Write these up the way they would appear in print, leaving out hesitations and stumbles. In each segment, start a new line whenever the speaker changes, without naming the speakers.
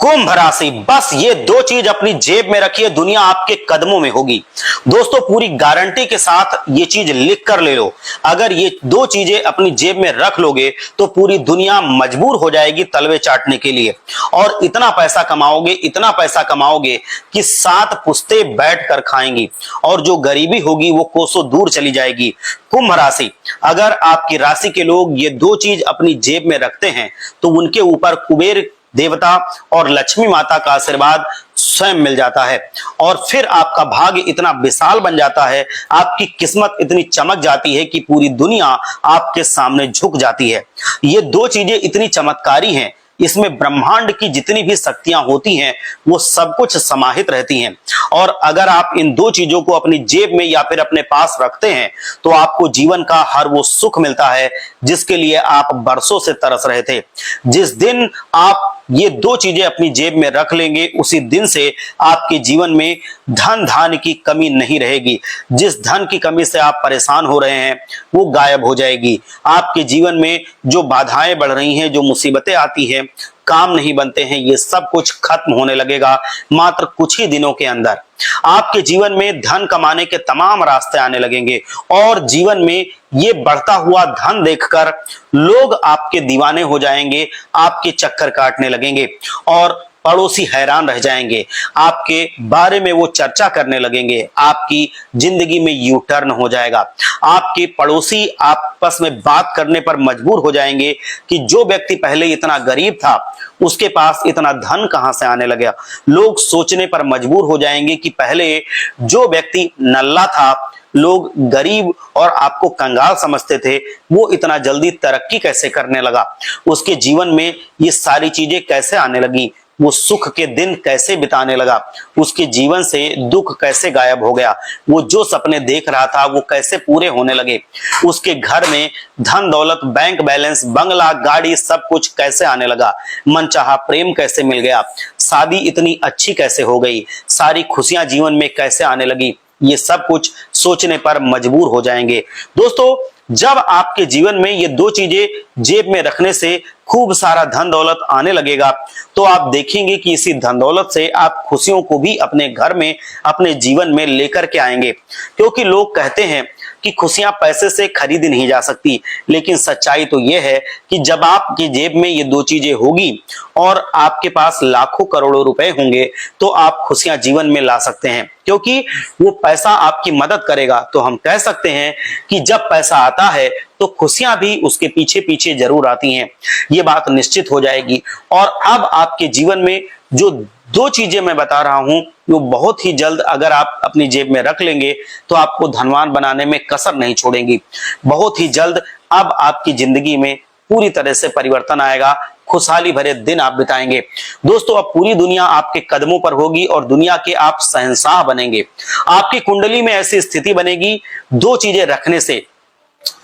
कुंभ राशि, बस ये दो चीज अपनी जेब में रखिए, दुनिया आपके कदमों में होगी। दोस्तों, पूरी गारंटी के साथ ये चीज लिख कर ले लो। अगर ये दो चीजें अपनी जेब में रख लोगे तो पूरी दुनिया मजबूर हो जाएगी तलवे चाटने के लिए, और इतना पैसा कमाओगे, इतना पैसा कमाओगे कि 7 पुश्ते बैठ कर खाएंगी, और जो गरीबी होगी वो कोसों दूर चली जाएगी। कुंभ राशि, अगर आपकी राशि के लोग ये दो चीज अपनी जेब में रखते हैं तो उनके ऊपर कुबेर देवता और लक्ष्मी माता का आशीर्वाद स्वयं मिल जाता है, और फिर आपका भाग्य इतना विशाल बन जाता है, आपकी किस्मत इतनी चमक जाती है कि पूरी दुनिया आपके सामने झुक जाती है। ये दो चीजें इतनी चमत्कारी हैं, इसमें ब्रह्मांड की जितनी भी शक्तियां होती हैं वो सब कुछ समाहित रहती हैं, और अगर आप इन दो चीजों को अपनी जेब में या फिर अपने पास रखते हैं तो आपको जीवन का हर वो सुख मिलता है जिसके लिए आप बरसों से तरस रहे थे। जिस दिन आप ये दो चीजें अपनी जेब में रख लेंगे उसी दिन से आपके जीवन में धन धान्य की कमी नहीं रहेगी। जिस धन की कमी से आप परेशान हो रहे हैं वो गायब हो जाएगी। आपके जीवन में जो बाधाएं बढ़ रही हैं, जो मुसीबतें आती हैं, काम नहीं बनते हैं, ये सब कुछ खत्म होने लगेगा मात्र कुछ ही दिनों के अंदर। आपके जीवन में धन कमाने के तमाम रास्ते आने लगेंगे, और जीवन में ये बढ़ता हुआ धन देखकर लोग आपके दीवाने हो जाएंगे, आपके चक्कर काटने लगेंगे, और पड़ोसी हैरान रह जाएंगे। आपके बारे में वो चर्चा करने लगेंगे, आपकी जिंदगी में यू टर्न हो जाएगा। आपके पड़ोसी आपस में बात करने पर मजबूर हो जाएंगे कि जो व्यक्ति पहले इतना गरीब था उसके पास इतना धन कहां से आने लगा। लोग सोचने पर मजबूर हो जाएंगे कि पहले जो व्यक्ति नल्ला था, लोग गरीब और आपको कंगाल समझते थे, वो इतना जल्दी तरक्की कैसे करने लगा, उसके जीवन में ये सारी चीजें कैसे आने लगी, वो सुख के दिन कैसे बिताने लगा, उसके जीवन से दुख कैसे गायब हो गया, वो जो सपने देख रहा था वो कैसे पूरे होने लगे, उसके घर में धन दौलत, बैंक बैलेंस, बंगला, गाड़ी सब कुछ कैसे आने लगा, मनचाहा प्रेम कैसे मिल गया, शादी इतनी अच्छी कैसे हो गई, सारी खुशियां जीवन में कैसे आने लगी, ये सब कुछ सोचने पर मजबूर हो जाएंगे। दोस्तों, जब आपके जीवन में ये दो चीजें जेब में रखने से खूब सारा धन दौलत आने लगेगा तो आप देखेंगे कि इसी धन दौलत से आप खुशियों को भी अपने घर में, अपने जीवन में लेकर के आएंगे। क्योंकि लोग कहते हैं कि खुशियां पैसे से खरीदी नहीं जा सकती, लेकिन सच्चाई तो यह है कि जब आपकी जेब में ये दो चीजें होगी और आपके पास लाखों करोड़ों रुपए होंगे तो आप खुशियां जीवन में ला सकते हैं, क्योंकि वो पैसा आपकी मदद करेगा। तो हम कह सकते हैं कि जब पैसा आता है तो खुशियां भी उसके पीछे पीछे जरूर आती हैं, ये बात निश्चित हो जाएगी। और अब आपके जीवन में जो दो चीजें मैं बता रहा हूं वो बहुत ही जल्द अगर आप अपनी जेब में रख लेंगे तो आपको धनवान बनाने में कसर नहीं छोड़ेंगी। बहुत ही जल्द अब आपकी जिंदगी में पूरी तरह से परिवर्तन आएगा, खुशहाली भरे दिन आप बिताएंगे। दोस्तों, अब पूरी दुनिया आपके कदमों पर होगी और दुनिया के आप शहंशाह बनेंगे। आपकी कुंडली में ऐसी स्थिति बनेगी दो चीजें रखने से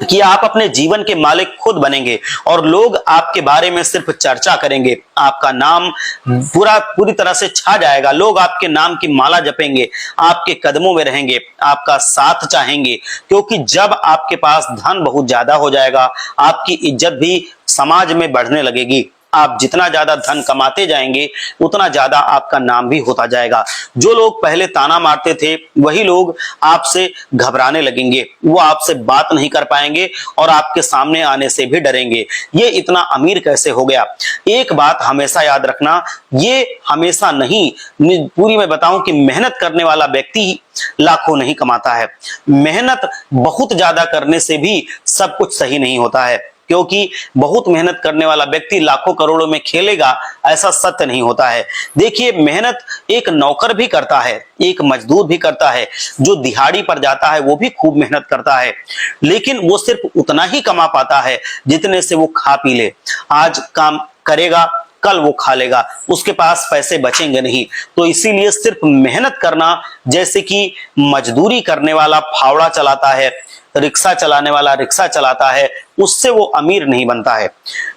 कि आप अपने जीवन के मालिक खुद बनेंगे, और लोग आपके बारे में सिर्फ चर्चा करेंगे, आपका नाम पूरी तरह से छा जाएगा, लोग आपके नाम की माला जपेंगे, आपके कदमों में रहेंगे, आपका साथ चाहेंगे। क्योंकि जब आपके पास धन बहुत ज्यादा हो जाएगा आपकी इज्जत भी समाज में बढ़ने लगेगी। आप जितना ज्यादा धन कमाते जाएंगे उतना ज्यादा आपका नाम भी होता जाएगा। जो लोग पहले ताना मारते थे वही लोग आपसे घबराने लगेंगे, वो आपसे बात नहीं कर पाएंगे और आपके सामने आने से भी डरेंगे। ये इतना अमीर कैसे हो गया। एक बात हमेशा याद रखना, ये हमेशा नहीं, पूरी मैं बताऊं कि मेहनत करने वाला व्यक्ति लाखों नहीं कमाता है। मेहनत बहुत ज्यादा करने से भी सब कुछ सही नहीं होता है, क्योंकि बहुत मेहनत करने वाला व्यक्ति लाखों करोड़ों में खेलेगा ऐसा सत्य नहीं होता है। देखिए, मेहनत एक नौकर भी करता है, एक मजदूर भी करता है, जो दिहाड़ी पर जाता है वो भी खूब मेहनत करता है, लेकिन वो सिर्फ उतना ही कमा पाता है जितने से वो खा पी ले। आज काम करेगा, कल वो खा लेगा, उसके पास पैसे बचेंगे नहीं। तो इसीलिए सिर्फ मेहनत करना, जैसे कि मजदूरी करने वाला फावड़ा चलाता है, रिक्शा चलाने वाला रिक्शा चलाता है, उससे वो अमीर नहीं बनता है।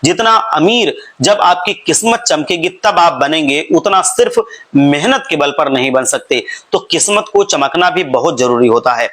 जितना अमीर जब आपकी किस्मत चमकेगी तब आप बनेंगे, उतना सिर्फ मेहनत के बल पर नहीं बन सकते। तो किस्मत को चमकना भी बहुत जरूरी होता है।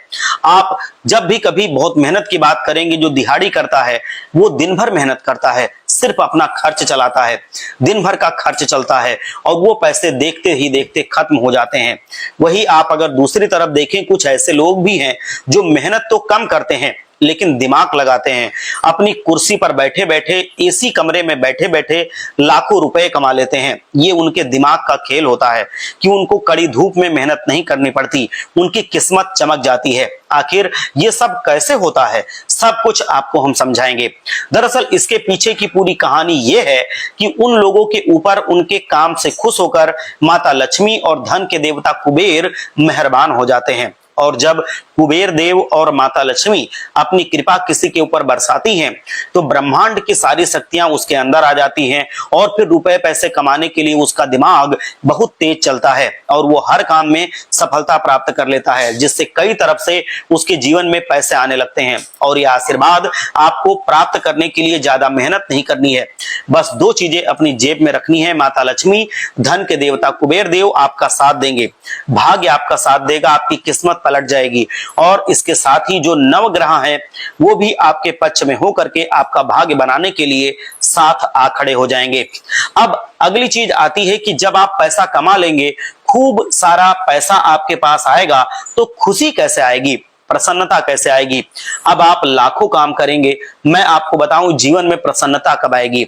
आप जब भी कभी बहुत मेहनत की बात करेंगे, जो दिहाड़ी करता है वो दिन भर मेहनत करता है, सिर्फ अपना खर्च चलाता है, दिन भर का खर्च चलता है और वो पैसे देखते ही देखते खत्म हो जाते हैं। वही आप अगर दूसरी तरफ देखें, कुछ ऐसे लोग भी हैं जो मेहनत तो कम करते हैं लेकिन दिमाग लगाते हैं। अपनी कुर्सी पर बैठे बैठे, एसी कमरे में बैठे बैठे लाखों रुपए कमा लेते हैं। ये उनके दिमाग का खेल होता है कि उनको कड़ी धूप में मेहनत नहीं करनी पड़ती, उनकी किस्मत चमक जाती है। आखिर ये सब कैसे होता है, सब कुछ आपको हम समझाएंगे। दरअसल इसके पीछे की पूरी कहानी ये है कि उन लोगों के ऊपर उनके काम से खुश होकर माता लक्ष्मी और धन के देवता कुबेर मेहरबान हो जाते हैं। और जब कुबेर देव और माता लक्ष्मी अपनी कृपा किसी के ऊपर बरसाती हैं तो ब्रह्मांड की सारी शक्तियां उसके अंदर आ जाती हैं और फिर रुपए पैसे कमाने के लिए उसका दिमाग बहुत तेज चलता है और वो हर काम में सफलता प्राप्त कर लेता है, जिससे कई तरफ से उसके जीवन में पैसे आने लगते हैं। और यह आशीर्वाद आपको प्राप्त करने के लिए ज्यादा मेहनत नहीं करनी है, बस दो चीजें अपनी जेब में रखनी है। माता लक्ष्मी, धन के देवता कुबेर देव आपका साथ देंगे, भाग्य आपका साथ देगा, आपकी किस्मत पलट जाएगी और इसके साथ ही जो नवग्रह हैं वो भी आपके पक्ष में होकर के आपका भाग्य बनाने के लिए साथ आ खड़े हो जाएंगे। अब अगली चीज आती है कि जब आप पैसा कमा लेंगे, खूब सारा पैसा आपके पास आएगा, तो खुशी कैसे आएगी, प्रसन्नता कैसे आएगी। अब आप लाखों काम करेंगे, मैं आपको बताऊं जीवन में प्रसन्नता कब आएगी।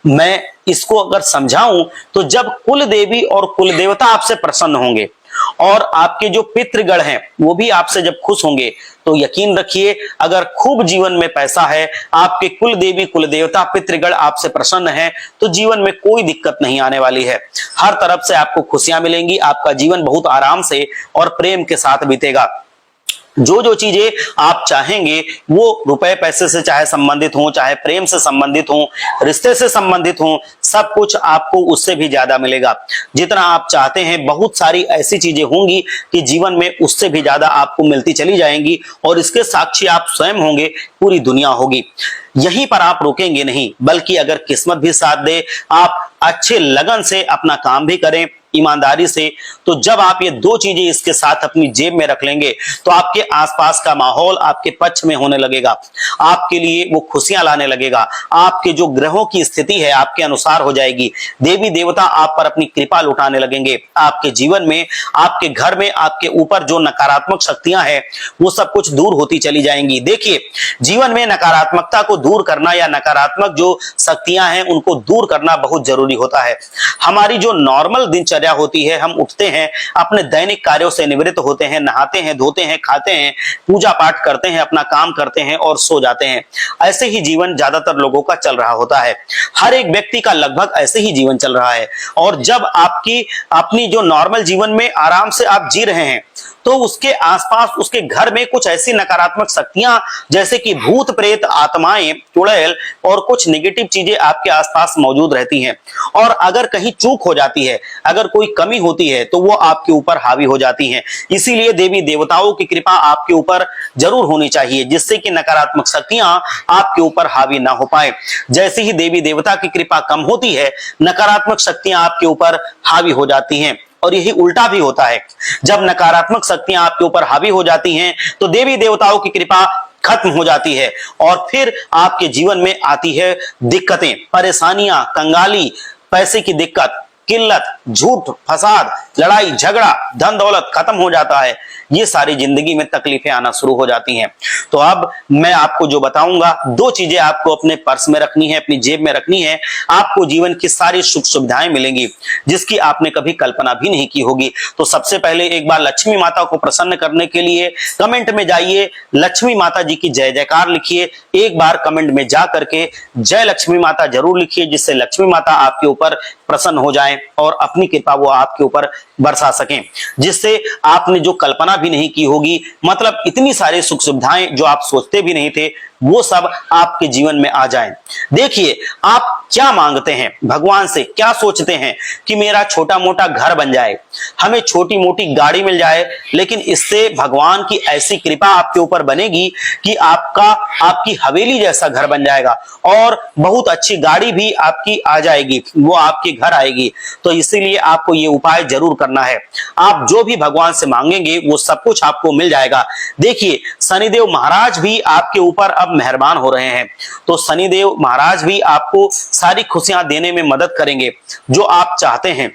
मैं इसको अगर समझाऊं तो जब कुल देवी और कुल देवता आपसे प्रसन्न होंगे और आपके जो पितृगण हैं वो भी आपसे जब खुश होंगे, तो यकीन रखिए अगर खूब जीवन में पैसा है, आपके कुल देवी कुल देवता पितृगण आपसे प्रसन्न हैं, तो जीवन में कोई दिक्कत नहीं आने वाली है। हर तरफ से आपको खुशियां मिलेंगी, आपका जीवन बहुत आराम से और प्रेम के साथ बीतेगा। जो जो चीजें आप चाहेंगे वो रुपए पैसे से चाहे संबंधित हो, चाहे प्रेम से संबंधित हो, रिश्ते से संबंधित हो, सब कुछ आपको उससे भी ज्यादा मिलेगा। जितना आप चाहते हैं बहुत सारी ऐसी चीजें होंगी कि जीवन में उससे भी ज्यादा आपको मिलती चली जाएंगी और इसके साक्षी आप स्वयं होंगे, पूरी दुनिया होगी। यहीं पर आप रुकेंगे नहीं, बल्कि अगर किस्मत भी साथ दे, आप अच्छे लगन से अपना काम भी करें, ईमानदारी से, तो जब आप ये दो चीजें इसके साथ अपनी जेब में रख लेंगे तो आपके आसपास का माहौल आपके पक्ष में होने लगेगा, आपके लिए वो खुशियां लाने लगेगा, आपके जो ग्रहों की स्थिति है आपके अनुसार हो जाएगी, देवी देवता आप पर अपनी कृपा लुटाने लगेंगे। आपके जीवन में, आपके घर में, आपके ऊपर जो नकारात्मक शक्तियां हैं वो सब कुछ दूर होती चली जाएंगी। देखिए, जीवन में नकारात्मकता को दूर करना या नकारात्मक जो शक्तियां हैं उनको दूर करना बहुत जरूरी होता है। हमारी जो नॉर्मल दिनचर्या होती है, हम उठते हैं, अपने दैनिक कार्यों से निवृत्त होते हैं, नहाते हैं, धोते हैं, खाते हैं, पूजा पाठ करते हैं, अपना काम करते हैं और सो जाते हैं। ऐसे ही जीवन ज्यादातर लोगों का चल रहा होता है। हर एक व्यक्ति का लगभग ऐसे ही जीवन चल रहा है। और जब आपकी अपनी जो नॉर्मल जीवन में आराम से आप जी रहे हैं तो उसके आसपास, उसके घर में कुछ ऐसी नकारात्मक शक्तियां जैसे कि भूत प्रेत, आत्माएं, चुड़ैल और कुछ नेगेटिव चीजें आपके आसपास मौजूद रहती हैं। और अगर कहीं चूक हो जाती है, अगर कोई कमी होती है तो वो आपके ऊपर हावी हो जाती हैं। इसीलिए देवी देवताओं की कृपा आपके ऊपर जरूर होनी चाहिए, जिससे कि नकारात्मक शक्तियां आपके ऊपर हावी ना हो पाए। जैसे ही देवी देवता की कृपा कम होती है, नकारात्मक शक्तियां आपके ऊपर हावी हो जाती हैं। और यही उल्टा भी होता है, जब नकारात्मक शक्तियां आपके ऊपर हावी हो जाती हैं तो देवी देवताओं की कृपा खत्म हो जाती है और फिर आपके जीवन में आती है दिक्कतें, परेशानियां, कंगाली, पैसे की दिक्कत, किल्लत, झूठ, फसाद, लड़ाई झगड़ा, धन दौलत खत्म हो जाता है। ये सारी जिंदगी में तकलीफें आना शुरू हो जाती हैं। तो अब मैं आपको जो बताऊंगा, दो चीजें आपको अपने पर्स में रखनी है, अपनी जेब में रखनी है। आपको जीवन की सारी सुख सुविधाएं मिलेंगी जिसकी आपने कभी कल्पना भी नहीं की होगी। तो सबसे पहले एक बार लक्ष्मी माता को प्रसन्न करने के लिए कमेंट में जाइए, लक्ष्मी माता जी की जय जयकार लिखिए। एक बार कमेंट में जा करके जय लक्ष्मी माता जरूर लिखिए, जिससे लक्ष्मी माता आपके ऊपर प्रसन्न हो जाएं और अपनी कृपा वो आपके ऊपर बरसा सकें, जिससे आपने जो कल्पना भी नहीं की होगी, मतलब इतनी सारी सुख सुविधाएं जो आप सोचते भी नहीं थे, वो सब आपके जीवन में आ जाए। देखिए, आप क्या मांगते हैं भगवान से, क्या सोचते हैं कि मेरा छोटा मोटा घर बन जाए, हमें छोटी मोटी गाड़ी मिल जाए, लेकिन इससे भगवान की ऐसी कृपा आपके ऊपर बनेगी कि आपकी हवेली जैसा घर बन जाएगा और बहुत अच्छी गाड़ी भी आपकी आ जाएगी, वो आपके घर आएगी। तो इसीलिए आपको ये उपाय जरूर करना है। आप जो भी भगवान से मांगेंगे वो सब कुछ आपको मिल जाएगा। देखिए, शनिदेव महाराज भी आपके ऊपर अब मेहरबान हो रहे हैं, तो शनिदेव महाराज भी आपको सारी खुशियां देने में मदद करेंगे जो आप चाहते हैं।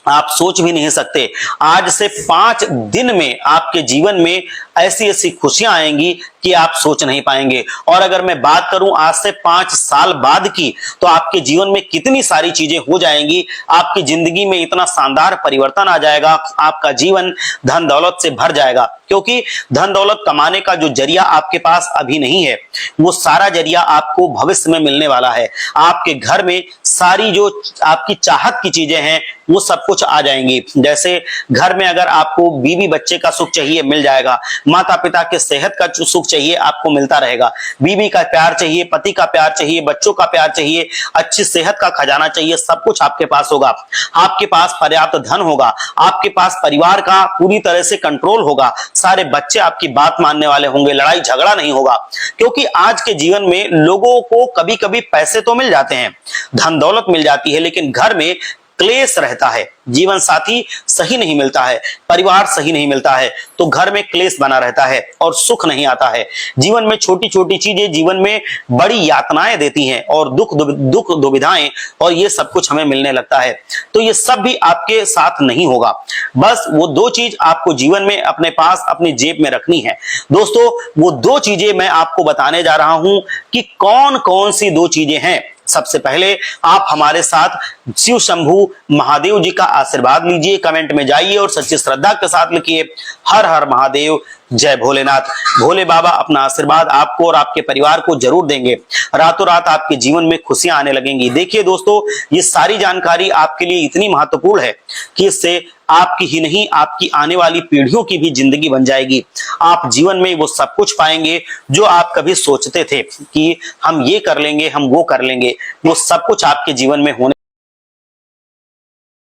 आप सोच भी नहीं सकते, आज से 5 दिन में आपके जीवन में ऐसी ऐसी खुशियां आएंगी कि आप सोच नहीं पाएंगे। और अगर मैं बात करूं आज से 5 साल बाद की, तो आपके जीवन में कितनी सारी चीजें हो जाएंगी, आपकी जिंदगी में इतना शानदार परिवर्तन आ जाएगा, आपका जीवन धन दौलत से भर जाएगा। क्योंकि धन दौलत कमाने का जो जरिया आपके पास अभी नहीं है, वो सारा जरिया आपको भविष्य में मिलने वाला है। आपके घर में सारी जो आपकी चाहत की चीजें हैं वो सब कुछ आ जाएंगी। जैसे घर में अगर आपको बीवी बच्चे का सुख चाहिए, मिल जाएगा। माता पिता के सेहत का सुख चाहिए, आपको मिलता रहेगा। बीवी का प्यार चाहिए, पति का प्यार चाहिए, बच्चों का प्यार चाहिए, अच्छी सेहत का खजाना चाहिए, सब कुछ आपके पास होगा। आपके पास पर्याप्त धन होगा, आपके पास परिवार का पूरी तरह से कंट्रोल होगा, सारे बच्चे आपकी बात मानने वाले होंगे, लड़ाई झगड़ा नहीं होगा। क्योंकि आज के जीवन में लोगों को कभी कभी पैसे तो मिल जाते हैं, धन दौलत मिल जाती है, लेकिन घर में क्लेश रहता है, जीवन साथी सही नहीं मिलता है, परिवार सही नहीं मिलता है, तो घर में क्लेश बना रहता है और सुख नहीं आता है। जीवन में छोटी छोटी चीजें जीवन में बड़ी यातनाएं देती हैं और दुख दुविधाएं, और ये सब कुछ हमें मिलने लगता है। तो ये सब भी आपके साथ नहीं होगा। बस वो 2 चीज आपको जीवन में अपने पास अपनी जेब में रखनी है। दोस्तों, वो 2 चीजें मैं आपको बताने जा रहा हूं कि कौन कौन सी 2 चीजें हैं। सबसे पहले आप हमारे साथ शिव शंभू महादेव जी का आशीर्वाद लीजिए। कमेंट में जाइए और सच्ची श्रद्धा के साथ लिखिए, हर हर महादेव, जय भोलेनाथ। भोले बाबा अपना आशीर्वाद आपको और आपके परिवार को जरूर देंगे। रातों रात आपके जीवन में खुशियां आने लगेंगी। देखिए दोस्तों, ये सारी जानकारी आपके लिए इतनी महत्वपूर्ण है कि इससे आपकी ही नहीं, आपकी आने वाली पीढ़ियों की भी जिंदगी बन जाएगी। आप जीवन में वो सब कुछ पाएंगे जो आप कभी सोचते थे कि हम ये कर लेंगे, हम वो कर लेंगे, वो सब कुछ आपके जीवन में होने